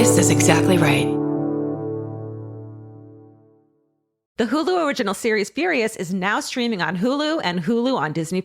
This is exactly right. The Hulu original series Furious is now streaming on Hulu and Hulu on Disney+.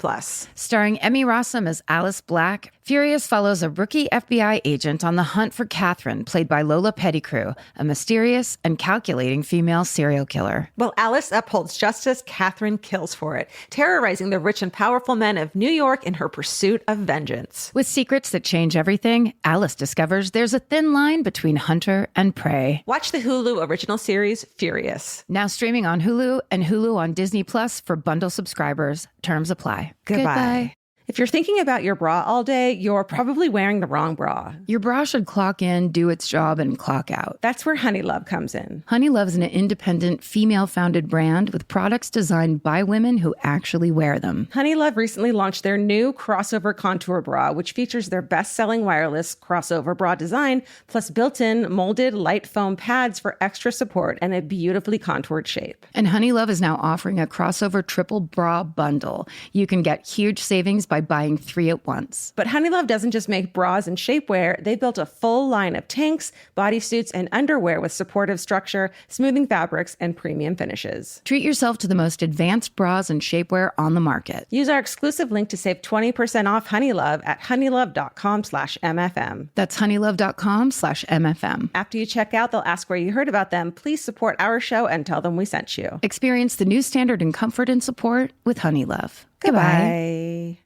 Starring Emmy Rossum as Alice Black, Furious follows a rookie FBI agent on the hunt for Catherine, played by Lola Pettigrew, a mysterious and calculating female serial killer. While Alice upholds justice, Catherine kills for it, terrorizing the rich and powerful men of New York in her pursuit of vengeance. With secrets that change everything, Alice discovers there's a thin line between hunter and prey. Watch the Hulu original series Furious. Now streaming on Hulu and Hulu on Disney Plus for bundle subscribers. Terms apply. Goodbye. If you're thinking about your bra all day, you're probably wearing the wrong bra. Your bra should clock in, do its job, and clock out. That's where Honeylove comes in. Honeylove is an independent, female-founded brand with products designed by women who actually wear them. Honeylove recently launched their new crossover contour bra, which features their best-selling wireless crossover bra design, plus built-in molded light foam pads for extra support and a beautifully contoured shape. And Honeylove is now offering a crossover triple bra bundle. You can get huge savings by buying 3 at once. But Honeylove doesn't just make bras and shapewear. They built a full line of tanks, bodysuits, and underwear with supportive structure, smoothing fabrics, and premium finishes. Treat yourself to the most advanced bras and shapewear on the market. Use our exclusive link to save 20% off Honeylove at honeylove.com/MFM. That's honeylove.com/MFM. After you check out, they'll ask where you heard about them. Please support our show and tell them we sent you. Experience the new standard in comfort and support with Honeylove. Goodbye.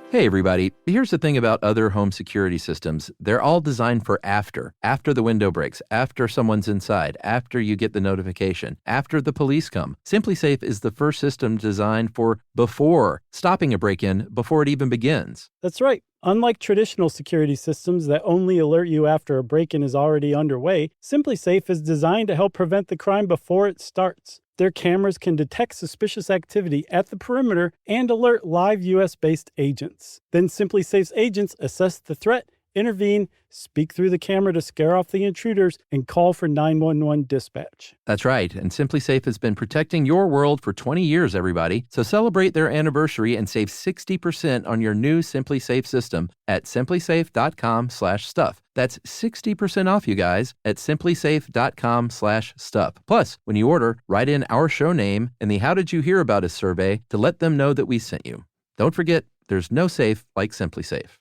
Hey everybody, here's the thing about other home security systems. They're all designed for after the window breaks, after someone's inside, after you get the notification, after the police come. SimpliSafe is the first system designed for before, stopping a break-in before it even begins. That's right. Unlike traditional security systems that only alert you after a break-in is already underway, SimpliSafe is designed to help prevent the crime before it starts. Their cameras can detect suspicious activity at the perimeter and alert live U.S.-based agents. Then SimpliSafe's agents assess the threat, intervene, speak through the camera to scare off the intruders, and call for 911 dispatch. That's right, and SimpliSafe has been protecting your world for 20 years, everybody. So celebrate their anniversary and save 60% on your new SimpliSafe system at simplisafe.com/stuff. That's 60% off, you guys, at simplisafe.com/stuff. Plus, when you order, write in our show name and the How Did You Hear About Us survey to let them know that we sent you. Don't forget, there's no safe like SimpliSafe.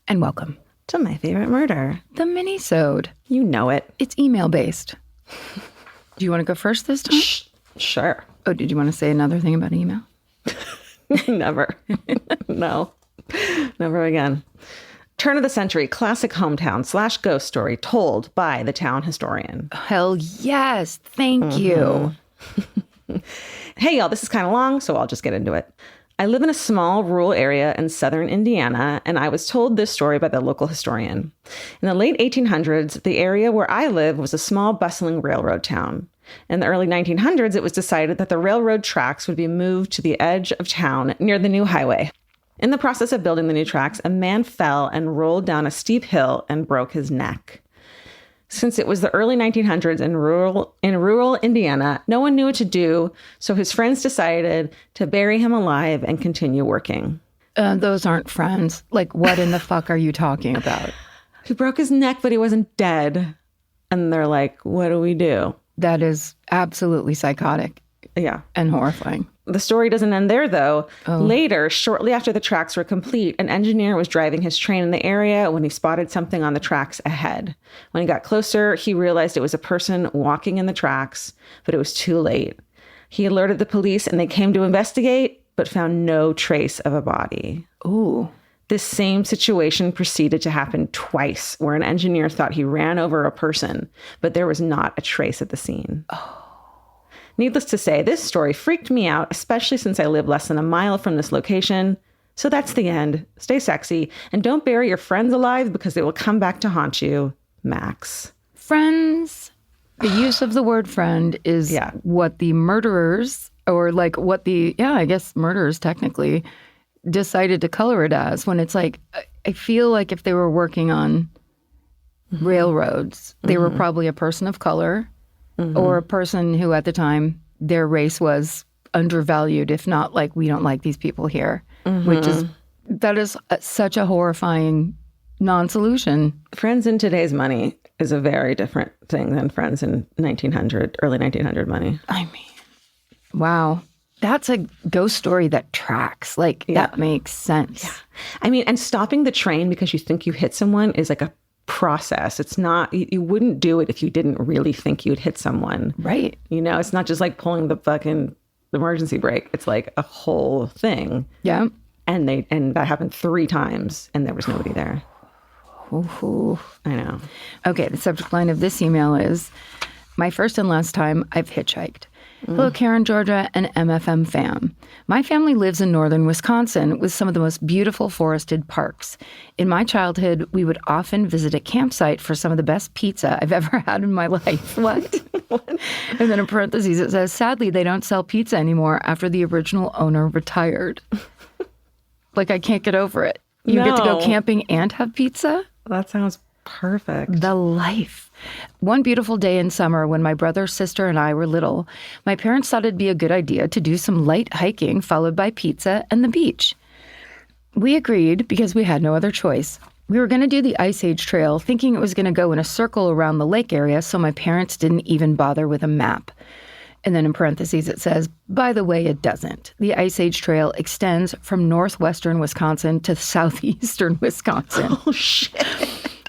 And welcome to My Favorite Murder, the Minisode. You know it. It's email-based. Do you want to go first this time? Sure. Oh, did you want to say another thing about email? Never. No. Never again. Turn of the century, classic hometown / ghost story told by the town historian. Hell yes. Thank you. Hey, y'all, this is kind of long, so I'll just get into it. I live in a small rural area in southern Indiana, and I was told this story by the local historian. In the late 1800s, the area where I live was a small, bustling railroad town. In the early 1900s, it was decided that the railroad tracks would be moved to the edge of town near the new highway. In the process of building the new tracks, a man fell and rolled down a steep hill and broke his neck. Since it was the early 1900s in rural Indiana, no one knew what to do, so his friends decided to bury him alive and continue working. Those aren't friends. Like, what in the fuck are you talking about? He broke his neck, but he wasn't dead. And they're like, what do we do? That is absolutely psychotic. Yeah. And horrifying. The story doesn't end there, though. Oh. Later, shortly after the tracks were complete, an engineer was driving his train in the area when he spotted something on the tracks ahead. When he got closer, he realized it was a person walking in the tracks, but it was too late. He alerted the police, and they came to investigate, but found no trace of a body. Ooh. This same situation proceeded to happen twice, where an engineer thought he ran over a person, but there was not a trace at the scene. Oh. Needless to say, this story freaked me out, especially since I live less than a mile from this location. So that's the end. Stay sexy, and don't bury your friends alive because they will come back to haunt you. Max. Friends. The use of the word friend is what the murderers or like what I guess murderers technically decided to color it as, when it's like, I feel like if they were working on railroads, they were probably a person of color or a person who at the time their race was undervalued, if not like, we don't like these people here, that is such a horrifying non-solution. Friends in today's money is a very different thing than friends in early 1900 money. I mean, wow. That's a ghost story that tracks. Like, that makes sense. Yeah. I mean, and stopping the train because you think you hit someone is like a process. It's not, you wouldn't do it if you didn't really think you'd hit someone. Right. You know, it's not just like pulling the fucking emergency brake. It's like a whole thing. Yeah. And that happened 3 times and there was nobody there. Ooh. I know. Okay, the subject line of this email is, my first and last time I've hitchhiked. Hello, Karen, Georgia, and MFM fam. My family lives in northern Wisconsin with some of the most beautiful forested parks. In my childhood, we would often visit a campsite for some of the best pizza I've ever had in my life. What? And then in parentheses, it says, sadly, they don't sell pizza anymore after the original owner retired. Like, I can't get over it. You get to go camping and have pizza? That sounds perfect. The life. One beautiful day in summer when my brother, sister, and I were little, my parents thought it'd be a good idea to do some light hiking followed by pizza and the beach. We agreed because we had no other choice. We were going to do the Ice Age Trail, thinking it was going to go in a circle around the lake area, so my parents didn't even bother with a map. And then in parentheses, it says, by the way, it doesn't. The Ice Age Trail extends from northwestern Wisconsin to southeastern Wisconsin. Oh, shit.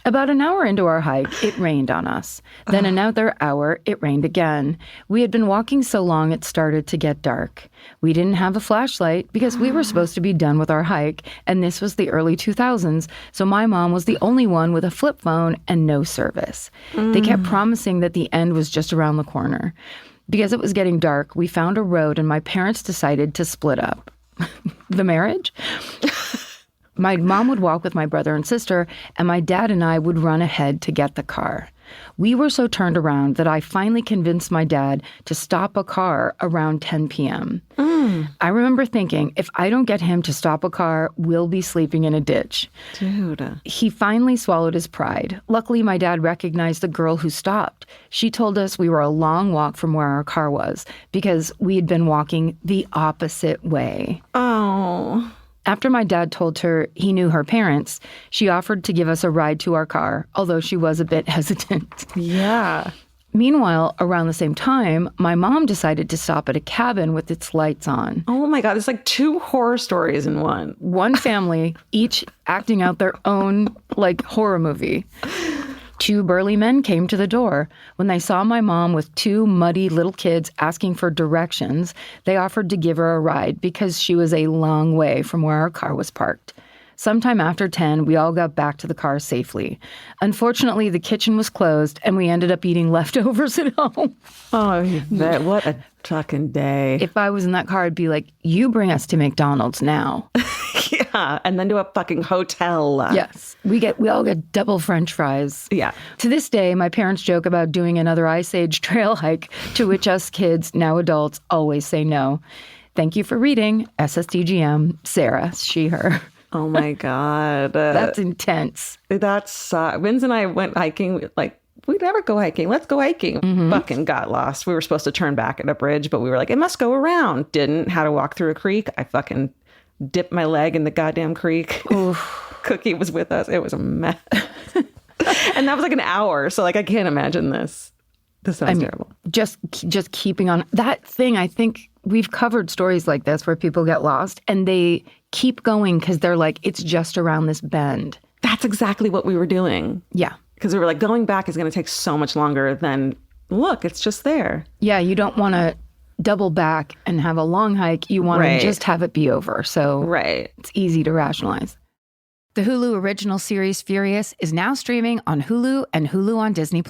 About an hour into our hike, it rained on us. Then another hour, it rained again. We had been walking so long, it started to get dark. We didn't have a flashlight because we were supposed to be done with our hike, and this was the early 2000s, so my mom was the only one with a flip phone and no service. They kept promising that the end was just around the corner. Because it was getting dark, we found a road and my parents decided to split up. The marriage? My mom would walk with my brother and sister, and my dad and I would run ahead to get the car. We were so turned around that I finally convinced my dad to stop a car around 10 p.m. I remember thinking, if I don't get him to stop a car, we'll be sleeping in a ditch. Dude. He finally swallowed his pride. Luckily, my dad recognized the girl who stopped. She told us we were a long walk from where our car was because we had been walking the opposite way. Oh. After my dad told her he knew her parents, she offered to give us a ride to our car, although she was a bit hesitant. Yeah. Meanwhile, around the same time, my mom decided to stop at a cabin with its lights on. Oh my God, there's like 2 horror stories in one. One family, each acting out their own, like, horror movie. 2 burly men came to the door. When they saw my mom with 2 muddy little kids asking for directions, they offered to give her a ride because she was a long way from where our car was parked. Sometime after 10, we all got back to the car safely. Unfortunately, the kitchen was closed, and we ended up eating leftovers at home. Oh, what a fucking day. If I was in that car, I'd be like, you bring us to McDonald's now. Yeah, and then to a fucking hotel. Yes. We all get double French fries. Yeah. To this day, my parents joke about doing another Ice Age trail hike, to which us kids, now adults, always say no. Thank you for reading. SSDGM, Sarah, she, her. Oh my God. That's intense. That's, Vince and I went hiking, like, we never go hiking. Let's go hiking. Fucking got lost. We were supposed to turn back at a bridge, but we were like, it must go around. Didn't. Had to walk through a creek. I fucking dipped my leg in the goddamn creek. Cookie was with us. It was a mess. And that was like an hour. So like, I can't imagine this. This sounds terrible. Just keeping on that thing. I think we've covered stories like this where people get lost and they keep going because they're like, it's just around this bend. That's exactly what we were doing. Yeah. Because we were like, going back is going to take so much longer than, look, it's just there. Yeah, you don't want to double back and have a long hike. You want to just have it be over. So it's easy to rationalize. The Hulu original series Furious is now streaming on Hulu and Hulu on Disney+.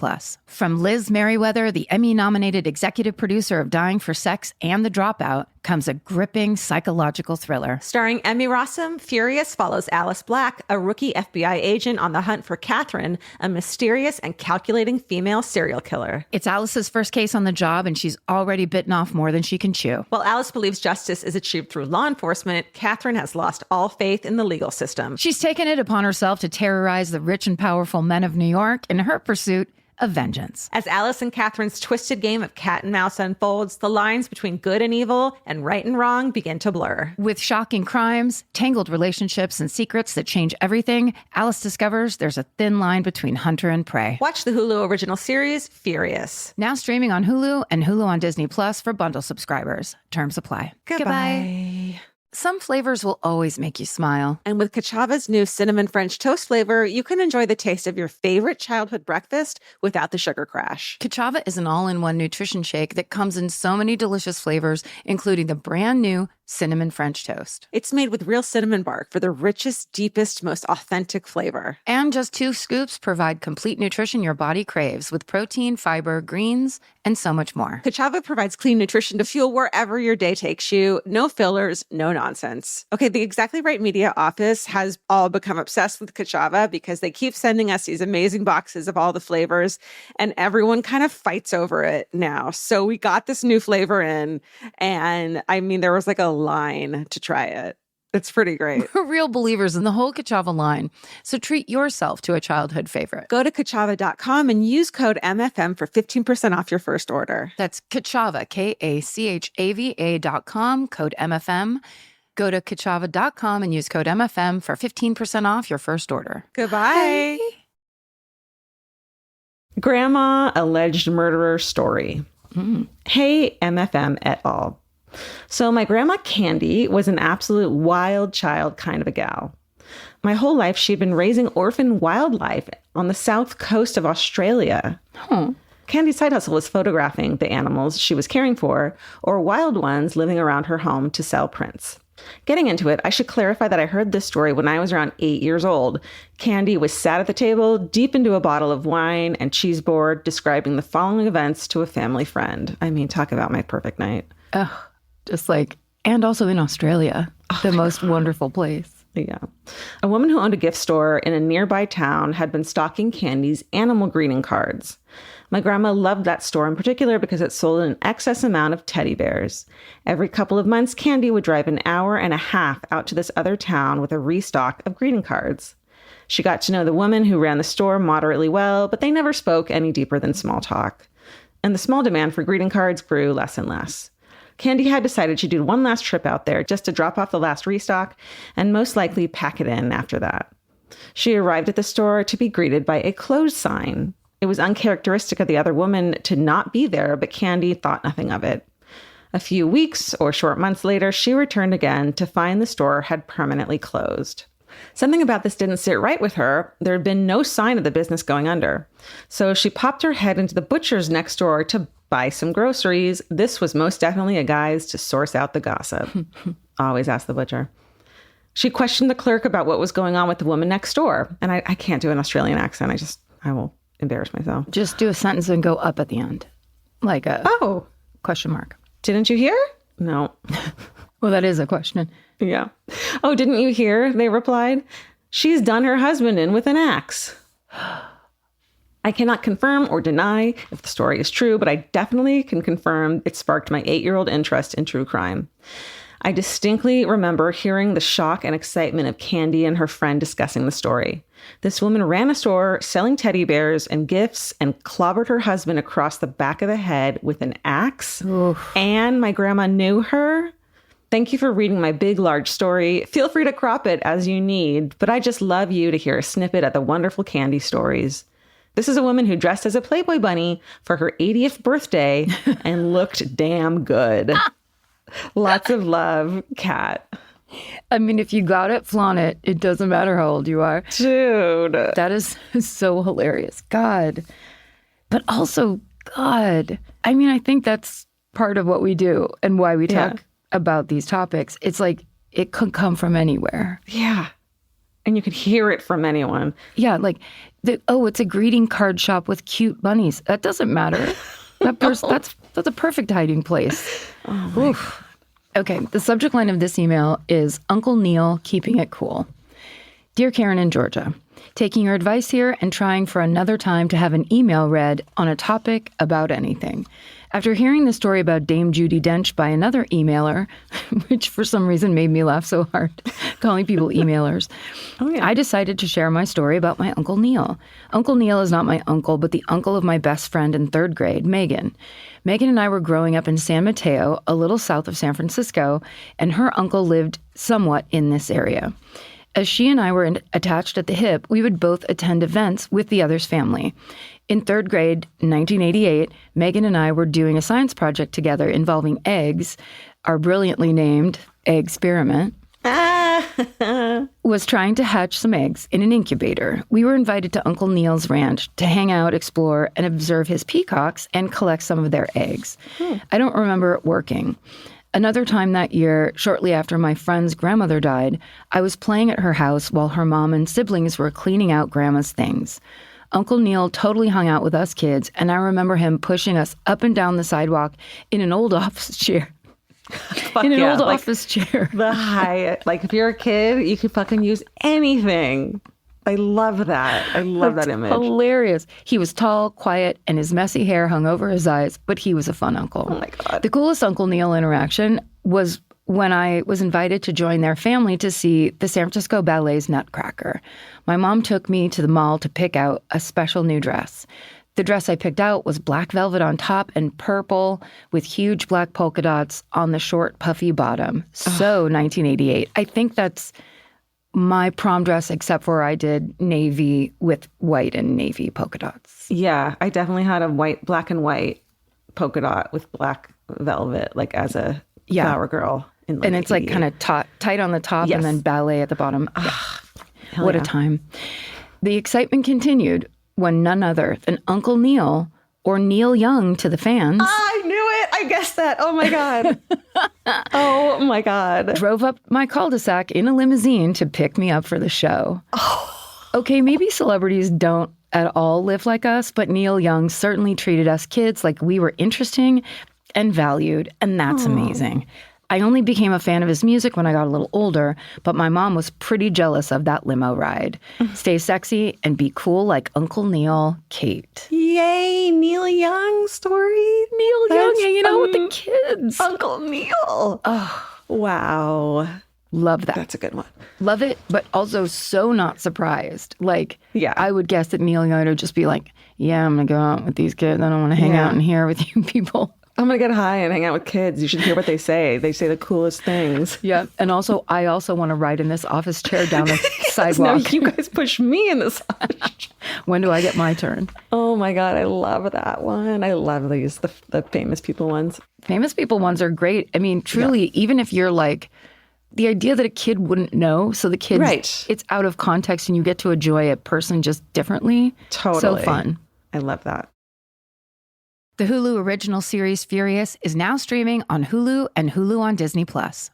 From Liz Merriweather, the Emmy-nominated executive producer of Dying for Sex and The Dropout, comes a gripping psychological thriller. Starring Emmy Rossum, Furious follows Alice Black, a rookie FBI agent on the hunt for Catherine, a mysterious and calculating female serial killer. It's Alice's first case on the job, and she's already bitten off more than she can chew. While Alice believes justice is achieved through law enforcement, Catherine has lost all faith in the legal system. She's taken it upon herself to terrorize the rich and powerful men of New York in her pursuit of vengeance. As Alice and Catherine's twisted game of cat and mouse unfolds, the lines between good and evil and right and wrong begin to blur. With shocking crimes, tangled relationships, and secrets that change everything, Alice discovers there's a thin line between hunter and prey. Watch the Hulu original series, Furious. Now streaming on Hulu and Hulu on Disney Plus for bundle subscribers. Terms apply. Goodbye. Some flavors will always make you smile. And with Kachava's new cinnamon French toast flavor, you can enjoy the taste of your favorite childhood breakfast without the sugar crash. Kachava is an all-in-one nutrition shake that comes in so many delicious flavors, including the brand new cinnamon French toast. It's made with real cinnamon bark for the richest, deepest, most authentic flavor. And just 2 scoops provide complete nutrition your body craves with protein, fiber, greens, and so much more. Kachava provides clean nutrition to fuel wherever your day takes you. No fillers, no nonsense. Okay, the Exactly Right Media office has all become obsessed with Kachava because they keep sending us these amazing boxes of all the flavors, and everyone kind of fights over it now. So we got this new flavor in, and I mean, there was like a line to try it. It's pretty great. We're real believers in the whole Kachava line, so treat yourself to a childhood favorite. Go to Kachava.com and use code MFM for 15% off your first order. That's Kachava, Kachava.com, code MFM. Go to Kachava.com and use code MFM for 15% off your first order. Goodbye. Bye. Grandma Alleged Murderer Story. Hey, MFM et al. So my grandma Candy was an absolute wild child kind of a gal. My whole life, she'd been raising orphan wildlife on the south coast of Australia. Candy's side hustle was photographing the animals she was caring for, or wild ones living around her home to sell prints. Getting into it, I should clarify that I heard this story when I was around 8 years old. Candy was sat at the table, deep into a bottle of wine and cheese board, describing the following events to a family friend. I mean, talk about my perfect night. Just like, and also in Australia, the most wonderful place. Yeah. A woman who owned a gift store in a nearby town had been stocking Candy's animal greeting cards. My grandma loved that store in particular because it sold an excess amount of teddy bears. Every couple of months, Candy would drive an hour and a half out to this other town with a restock of greeting cards. She got to know the woman who ran the store moderately well, but they never spoke any deeper than small talk. And the small demand for greeting cards grew less and less. Candy had decided she'd do one last trip out there just to drop off the last restock and most likely pack it in after that. She arrived at the store to be greeted by a closed sign. It was uncharacteristic of the other woman to not be there, but Candy thought nothing of it. A few weeks or short months later, she returned again to find the store had permanently closed. Something about this didn't sit right with her. There had been no sign of the business going under. So she popped her head into the butcher's next door to buy some groceries. This was most definitely a guise to source out the gossip. Always ask the butcher. She questioned the clerk about what was going on with the woman next door. And I can't do an Australian accent. I will embarrass myself. Just do a sentence and go up at the end. Like a question mark. Didn't you hear? No. Well, that is a question. Yeah. Oh, didn't you hear? They replied. She's done her husband in with an axe. I cannot confirm or deny if the story is true, but I definitely can confirm it sparked my 8-year-old interest in true crime. I distinctly remember hearing the shock and excitement of Candy and her friend discussing the story. This woman ran a store selling teddy bears and gifts and clobbered her husband across the back of the head with an axe. Oof. And my grandma knew her. Thank you for reading my big, large story. Feel free to crop it as you need, but I just love you to hear a snippet of the wonderful Candy stories. This is a woman who dressed as a Playboy bunny for her 80th birthday and looked damn good. Lots of love, Kat. I mean, if you got it, flaunt it. It doesn't matter how old you are. Dude. That is so hilarious. God. But also, God. I mean, I think that's part of what we do and why we talk about these topics. It's like it could come from anywhere. Yeah. And you could hear it from anyone. Yeah, like, it's a greeting card shop with cute bunnies. That doesn't matter. That's a perfect hiding place. Oh, Okay, the subject line of this email is Uncle Neil keeping it cool. Dear Karen and Georgia, taking your advice here and trying for another time to have an email read on a topic about anything. After hearing the story about Dame Judi Dench by another emailer, which for some reason made me laugh so hard, calling people emailers, I decided to share my story about my Uncle Neil. Uncle Neil is not my uncle, but the uncle of my best friend in third grade, Megan. Megan and I were growing up in San Mateo, a little south of San Francisco, and her uncle lived somewhat in this area. As she and I were attached at the hip, we would both attend events with the other's family. In third grade, 1988, Megan and I were doing a science project together involving eggs. Our brilliantly named experiment was trying to hatch some eggs in an incubator. We were invited to Uncle Neil's ranch to hang out, explore, and observe his peacocks and collect some of their eggs. I don't remember it working. Another time that year, shortly after my friend's grandmother died, I was playing at her house while her mom and siblings were cleaning out Grandma's things. Uncle Neil totally hung out with us kids, and I remember him pushing us up and down the sidewalk in an old office chair. Office chair. The high, like if you're a kid, you could fucking use anything. I love that. I love that image. Hilarious. He was tall, quiet, and his messy hair hung over his eyes, but he was a fun uncle. Oh my God. The coolest Uncle Neil interaction was when I was invited to join their family to see the San Francisco Ballet's Nutcracker. My mom took me to the mall to pick out a special new dress. The dress I picked out was black velvet on top and purple with huge black polka dots on the short, puffy bottom. So 1988. I think that's my prom dress, except for I did navy with white and navy polka dots. Yeah, I definitely had a black and white polka dot with black velvet, like as a flower girl. And it's like kind of tight on the top and then ballet at the bottom. What a time. The excitement continued when none other than Uncle Neil, or Neil Young to the fans. I knew it. I guessed that. Oh my God. Oh my God. Drove up my cul-de-sac in a limousine to pick me up for the show. Okay, maybe celebrities don't at all live like us, but Neil Young certainly treated us kids like we were interesting and valued, and that's amazing. I only became a fan of his music when I got a little older, but my mom was pretty jealous of that limo ride. Stay sexy and be cool like Uncle Neil, Kate. Yay, Neil Young story. Neil Young hanging out with the kids. Uncle Neil. Oh, wow. Love that. That's a good one. Love it, but also so not surprised. Like, I would guess that Neil Young would just be like, yeah, I'm going to go out with these kids. I don't want to hang out in here with you people. I'm going to get high and hang out with kids. You should hear what they say. They say the coolest things. Yeah. And also, I also want to ride in this office chair down the sidewalk. Now you guys push me in this. When do I get my turn? Oh my God. I love that one. I love these, the famous people ones. Famous people ones are great. I mean, truly, even if you're like, the idea that a kid wouldn't know, so the kids, it's out of context and you get to enjoy a person just differently. Totally. So fun. I love that. The Hulu original series Furious is now streaming on Hulu and Hulu on Disney+.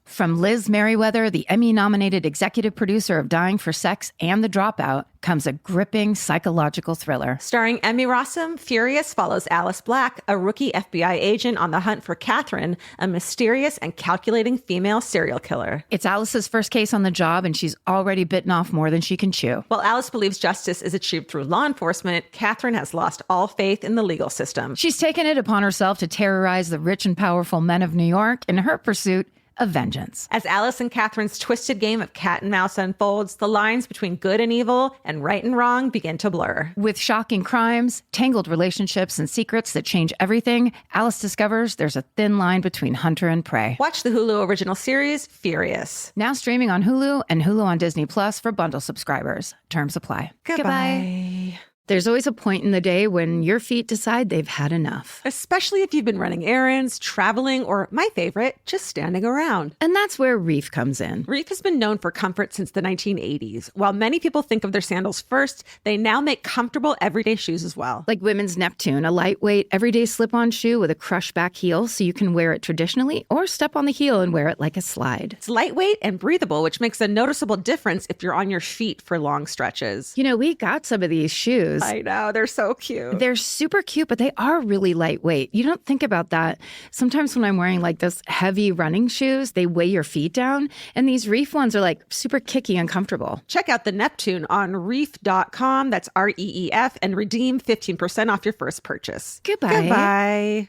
From Liz Merriweather, the Emmy-nominated executive producer of Dying for Sex and The Dropout, comes a gripping psychological thriller. Starring Emmy Rossum, Furious follows Alice Black, a rookie FBI agent on the hunt for Catherine, a mysterious and calculating female serial killer. It's Alice's first case on the job, and she's already bitten off more than she can chew. While Alice believes justice is achieved through law enforcement, Catherine has lost all faith in the legal system. She's taken it upon herself to terrorize the rich and powerful men of New York in her pursuit of vengeance. As Alice and Catherine's twisted game of cat and mouse unfolds, the lines between good and evil and right and wrong begin to blur. With shocking crimes, tangled relationships, and secrets that change everything, Alice discovers there's a thin line between hunter and prey. Watch the Hulu original series, Furious. Now streaming on Hulu and Hulu on Disney Plus for bundle subscribers. Terms apply. Goodbye. There's always a point in the day when your feet decide they've had enough. Especially if you've been running errands, traveling, or my favorite, just standing around. And that's where Reef comes in. Reef has been known for comfort since the 1980s. While many people think of their sandals first, they now make comfortable everyday shoes as well. Like women's Neptune, a lightweight, everyday slip-on shoe with a crush back heel so you can wear it traditionally or step on the heel and wear it like a slide. It's lightweight and breathable, which makes a noticeable difference if you're on your feet for long stretches. You know, we got some of these shoes shoes. I know. They're so cute. They're super cute, but they are really lightweight. You don't think about that. Sometimes when I'm wearing like this heavy running shoes, they weigh your feet down. And these Reef ones are like super kicky and comfortable. Check out the Neptune on reef.com. That's REEF and redeem 15% off your first purchase. Goodbye. Goodbye.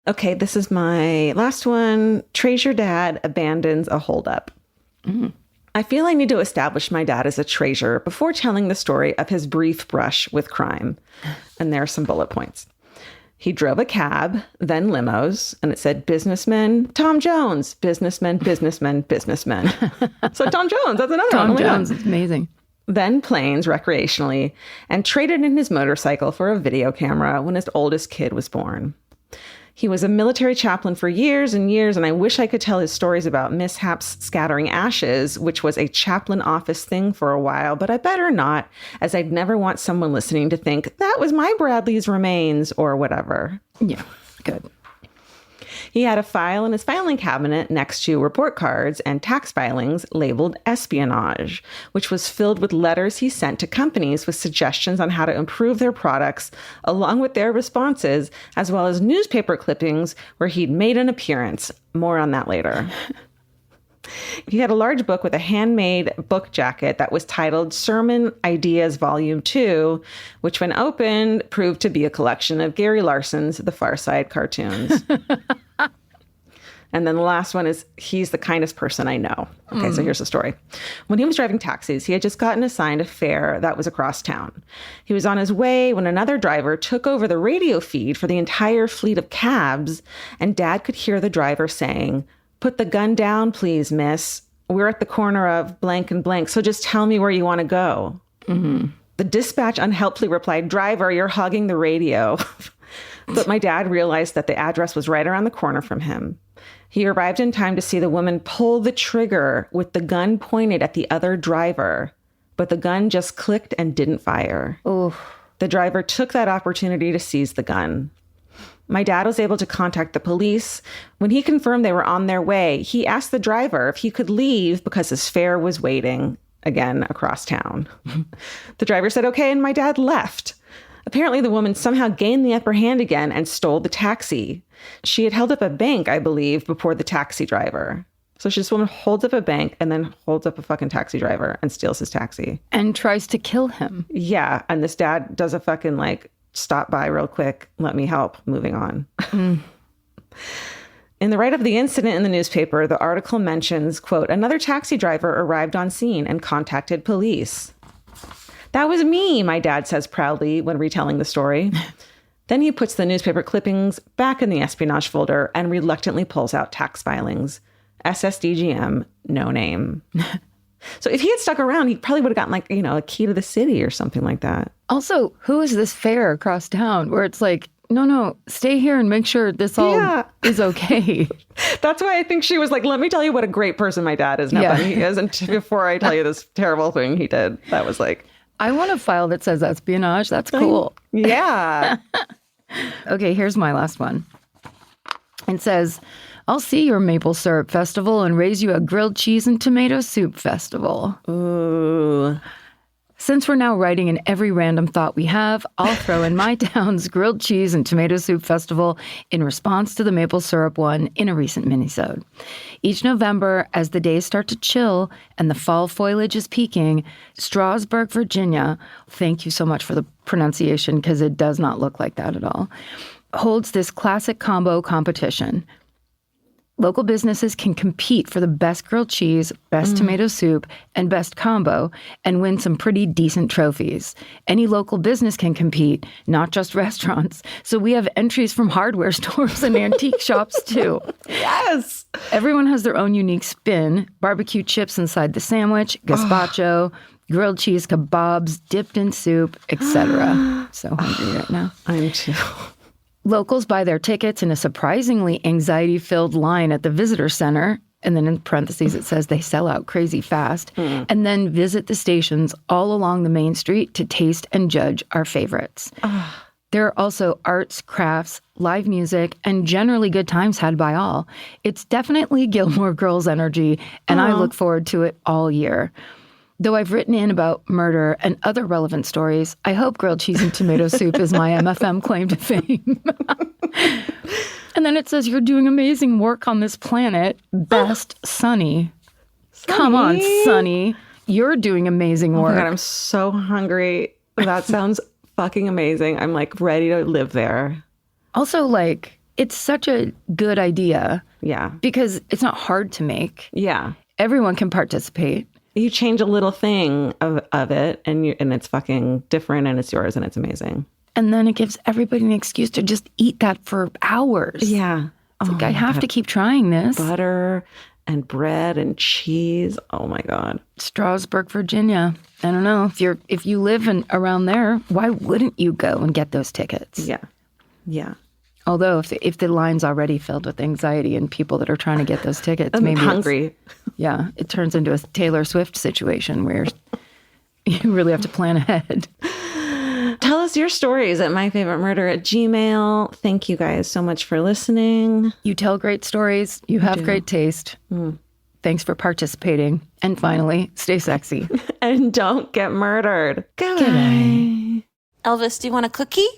Okay, this is my last one. Treasure Dad abandons a holdup. I feel I need to establish my dad as a treasure before telling the story of his brief brush with crime. And there are some bullet points. He drove a cab, then limos, and it said businessman, Tom Jones, businessman, businessman, businessman. So Tom Jones, that's another one. Tom Jones is amazing. Then planes recreationally, and traded in his motorcycle for a video camera when his oldest kid was born. He was a military chaplain for years and years, and I wish I could tell his stories about mishaps scattering ashes, which was a chaplain office thing for a while, but I better not, as I'd never want someone listening to think, that was my Bradley's remains, or whatever. Yeah, good. He had a file in his filing cabinet next to report cards and tax filings labeled espionage, which was filled with letters he sent to companies with suggestions on how to improve their products, along with their responses, as well as newspaper clippings where he'd made an appearance. More on that later. He had a large book with a handmade book jacket that was titled Sermon Ideas Volume 2, which when opened proved to be a collection of Gary Larson's The Far Side cartoons. And then the last one is, he's the kindest person I know. Okay, so here's the story. When he was driving taxis, he had just gotten assigned a fare that was across town. He was on his way when another driver took over the radio feed for the entire fleet of cabs, and Dad could hear the driver saying, "Put the gun down, please, miss. We're at the corner of blank and blank, so just tell me where you want to go." The dispatch unhelpfully replied, "Driver, you're hogging the radio." But my dad realized that the address was right around the corner from him. He arrived in time to see the woman pull the trigger with the gun pointed at the other driver, but the gun just clicked and didn't fire. Oof. The driver took that opportunity to seize the gun. My dad was able to contact the police. When he confirmed they were on their way, he asked the driver if he could leave because his fare was waiting, again, across town. The driver said, okay, and my dad left. Apparently, the woman somehow gained the upper hand again and stole the taxi. She had held up a bank, I believe, before the taxi driver. So this woman holds up a bank and then holds up a fucking taxi driver and steals his taxi. And tries to kill him. Yeah. And this dad does a fucking stop by real quick. Let me help. Moving on. In the write-up of the incident in the newspaper, the article mentions, quote, another taxi driver arrived on scene and contacted police. That was me, my dad says proudly when retelling the story. Then he puts the newspaper clippings back in the espionage folder and reluctantly pulls out tax filings. SSDGM, no name. So if he had stuck around, he probably would have gotten a key to the city or something like that. Also, who is this fair across town where it's like, no, stay here and make sure this all is okay. That's why I think she was like, let me tell you what a great person my dad is. Not that he is. And before I tell you this terrible thing he did, that was like... I want a file that says espionage. That's cool. Yeah. Okay, here's my last one. It says, I'll see your maple syrup festival and raise you a grilled cheese and tomato soup festival. Ooh. Since we're now writing in every random thought we have, I'll throw in my town's grilled cheese and tomato soup festival in response to the maple syrup one in a recent minisode. Each November, as the days start to chill and the fall foliage is peaking, Strasburg, Virginia, thank you so much for the pronunciation because it does not look like that at all, holds this classic combo competition. Local businesses can compete for the best grilled cheese, best tomato soup, and best combo and win some pretty decent trophies. Any local business can compete, not just restaurants. So we have entries from hardware stores and antique shops too. Yes. Everyone has their own unique spin. Barbecue chips inside the sandwich, gazpacho, grilled cheese kebabs dipped in soup, etc. So hungry right now. I'm too. Locals buy their tickets in a surprisingly anxiety-filled line at the visitor center, and then in parentheses it says they sell out crazy fast, and then visit the stations all along the main street to taste and judge our favorites. There are also arts, crafts, live music, and generally good times had by all. It's definitely Gilmore Girls energy, and I look forward to it all year. Though I've written in about murder and other relevant stories, I hope grilled cheese and tomato soup is my MFM claim to fame. And then it says, you're doing amazing work on this planet. Best, Sunny. Come on, Sunny. You're doing amazing work. Oh my God, I'm so hungry. That sounds fucking amazing. I'm like ready to live there. Also, like, it's such a good idea. Yeah. Because it's not hard to make. Yeah. Everyone can participate. You change a little thing of it and it's fucking different and it's yours and it's amazing. And then it gives everybody an excuse to just eat that for hours. Yeah. It's like, I have to keep trying this. Butter and bread and cheese. Oh my God. Strasburg, Virginia. I don't know. If you live around there, why wouldn't you go and get those tickets? Yeah. Yeah. Although if the line's already filled with anxiety and people that are trying to get those tickets, I'm maybe hungry. Yeah, it turns into a Taylor Swift situation where you really have to plan ahead. Tell us your stories at myfavoritemurder@gmail.com. Thank you guys so much for listening. You tell great stories. You have great taste. Thanks for participating. And finally, stay sexy. And don't get murdered. Goodbye. Elvis, do you want a cookie?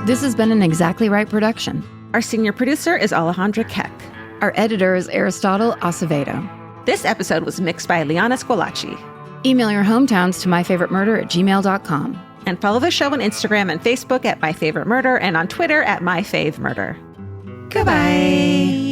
This has been an Exactly Right production. Our senior producer is Alejandra Keck. Our editor is Aristotle Acevedo. This episode was mixed by Liana Scolacci. Email your hometowns to myfavoritemurder@gmail.com. And follow the show on Instagram and Facebook at myfavoritemurder and on Twitter at myfavemurder. Goodbye.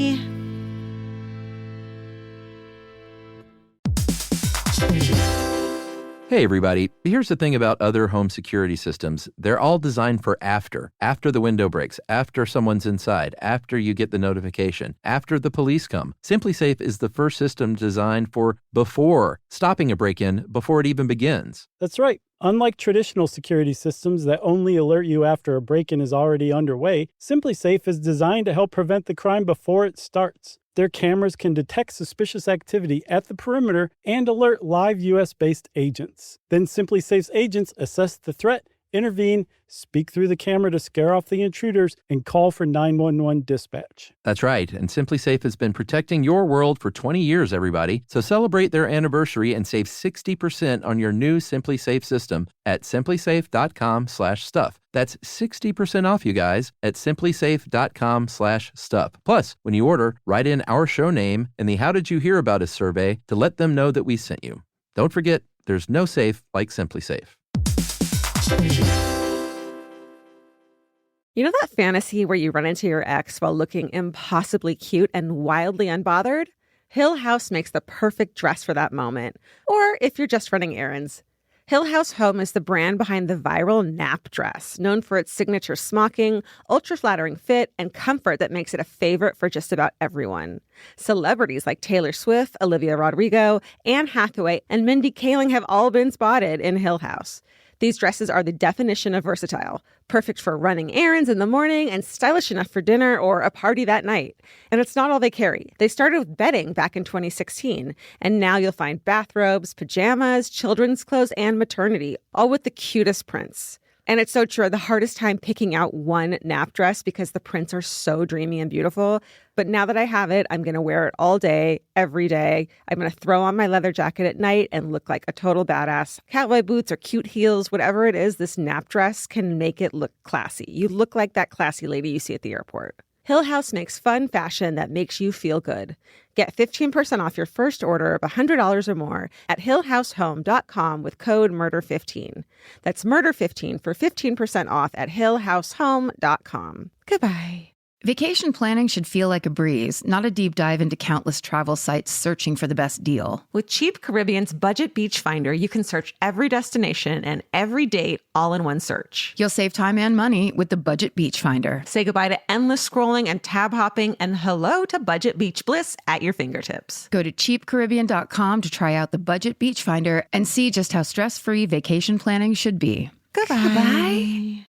Hey, everybody. Here's the thing about other home security systems. They're all designed for after the window breaks, after someone's inside, after you get the notification, after the police come. SimpliSafe is the first system designed for before, stopping a break-in before it even begins. That's right. Unlike traditional security systems that only alert you after a break-in is already underway, SimpliSafe is designed to help prevent the crime before it starts. Their cameras can detect suspicious activity at the perimeter and alert live U.S.-based agents. Then SimpliSafe's agents assess the threat, intervene, speak through the camera to scare off the intruders, and call for 911 dispatch. That's right, and SimpliSafe has been protecting your world for 20 years, everybody. So celebrate their anniversary and save 60% on your new SimpliSafe system at simplisafe.com/stuff. That's 60% off, you guys, at simplisafe.com/stuff. Plus, when you order, write in our show name and the How Did You Hear About Us survey to let them know that we sent you. Don't forget, there's no safe like SimpliSafe. You know that fantasy where you run into your ex while looking impossibly cute and wildly unbothered? Hill House makes the perfect dress for that moment. Or if you're just running errands. Hill House Home is the brand behind the viral nap dress, known for its signature smocking, ultra-flattering fit, and comfort that makes it a favorite for just about everyone. Celebrities like Taylor Swift, Olivia Rodrigo, Anne Hathaway, and Mindy Kaling have all been spotted in Hill House. These dresses are the definition of versatile, perfect for running errands in the morning and stylish enough for dinner or a party that night. And it's not all they carry. They started with bedding back in 2016, and now you'll find bathrobes, pajamas, children's clothes, and maternity, all with the cutest prints. And it's so true. The hardest time picking out one nap dress because the prints are so dreamy and beautiful. But now that I have it, I'm going to wear it all day, every day. I'm going to throw on my leather jacket at night and look like a total badass. Cowboy boots or cute heels, whatever it is, this nap dress can make it look classy. You look like that classy lady you see at the airport. Hill House makes fun fashion that makes you feel good. Get 15% off your first order of $100 or more at hillhousehome.com with code MURDER15. That's MURDER15 for 15% off at hillhousehome.com. Goodbye. Vacation planning should feel like a breeze, not a deep dive into countless travel sites searching for the best deal. With Cheap Caribbean's Budget Beach Finder, you can search every destination and every date all in one search. You'll save time and money with the Budget Beach Finder. Say goodbye to endless scrolling and tab hopping and hello to Budget Beach Bliss at your fingertips. Go to cheapcaribbean.com to try out the Budget Beach Finder and see just how stress-free vacation planning should be. Goodbye.